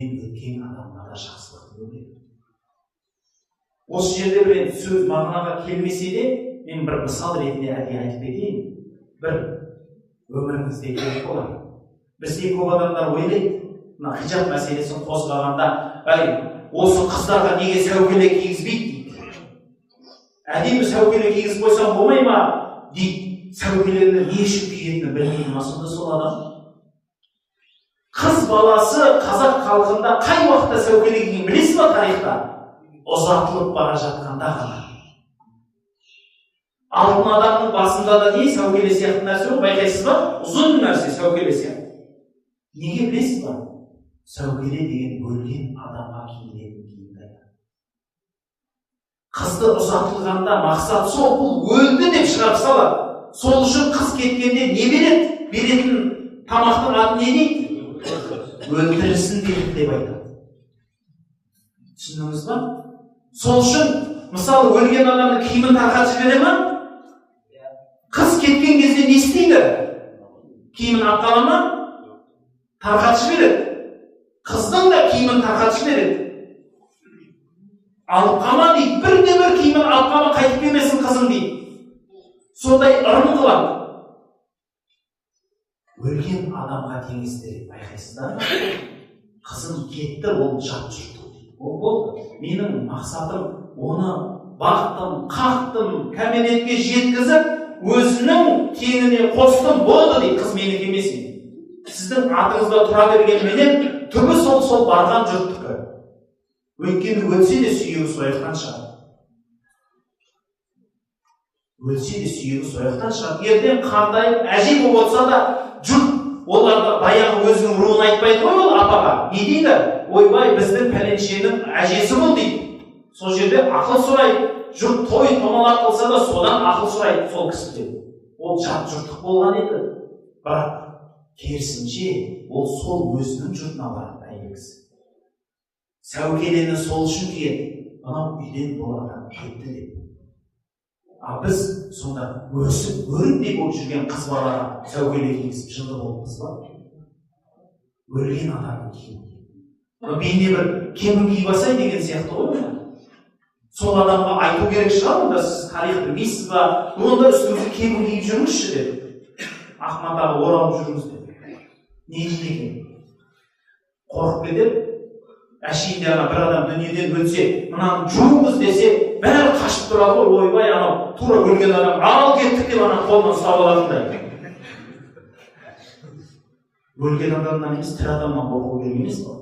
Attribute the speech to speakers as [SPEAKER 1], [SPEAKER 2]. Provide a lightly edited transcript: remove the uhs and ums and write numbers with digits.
[SPEAKER 1] өткен адамға да жақсылық көреді. Осы жерде бір сөз мағынаға келмесе де, мен бір мысал ретінде әдейі айтып кетейін. Бір өміріңізде керек болар. Бізде көп адамдар ойлайды, мына хижаб мәселесін қозғағанда, осы қыздарға неге сәукеле кигізбейді дейді. Әдемі сәукеле кигізіп қойсам болмай ма дейді. Сәукелені не үшін киетінін білмейді ма сонда сол адам? Қыз баласы қазақ халқында қай уақытта сәукеле киген білесіз ба тарихта? Ұзатылып бара жатқанда ғана. Алтын адамның басында да не сәукеле сияқты нәрсе ғой, байқайсыз ба? Ұзын нәрсе сәукеле сияқты. Неге білесіз ба? Сәукеле деген өлген адамға киілетін киім. Қызды ұзатылғанда мақсат сол, бұл өлді деп шығарып салады. Сол үшін қыз кеткенде не береді? Беретін тамақтың аты не дейді? Өлтірісін береді деп айтады. Түсіндіңіз ба? Сол үшін, мысалы, өлген адамның киімін тарқатып жібере ма? Қыз кеткен кезде не істейді? Киімін алып ма? Тарқатып жібереді. Қыздың да киімін тарқатып жібереді. Алып қама дейді, бірде-бір киімін алып қама, қайтып келмесін қызың дейді. Сондай ырым қылады. Өлген адамға теңестіреді, байқайсыздар ма? Қызым кетті, ол жат жұрттық дейді. Ол болды. Менің мақсатым оны бақтым, қақтым, кәмелетке жеткізіп, өзінің теңіне қостым, болды дейді. Қыз менікі емес. Сіздің атыңызда тұра бергенменен түбі сол барған жұрттікі. Өйткені өлсе де сүйегі сойықтан шығады. Өлсе де сүйегі сойықтан шығады. Ертең қартайып әже болып отырса да жұрт оларды баяғы өзінің руын айтпайды ғой, ол апаға. Не дейді? Ойбай, біздің пәленшенің әжесі бол дейді. Сол жерде ақыл сұрайды. Жұрт той томалақ қылса да содан ақыл сұрайды сол кісіден. Ол жат жұрттық болған еді. Бірақ керісінше ол сол өзінің жұртына барады әйелгісі. Сәукелені сол үшін киеді. Анау үйден бұл адам кетті деп. А біз сонда өсіп өріндей болып жүрген қыз балаға сәукеле кигізіп жылы болыппыз ба? Өлген адамның киімі. Бейне бір кемін киіп алсай деген сияқты ғой. Сол адамға айту керек шығар, онда сіз тарих білмейсіз ба? Онда үстіңізге кемін киіп жүріңізші деді. Ақматаға оралып жүріңіз деді. Не дейді екен? Қорқып кетеді. Әшейінде бір адам дүниеден өлсе, мынаны жуыңыз десе, бәрі қашып тұрады ғой, ойбай, анау тура өлген адам, ал кеттік деп ана қолынан ұстап алатындай. Өлген адамнан емес, тірі адамнан қорқу керек емес қой.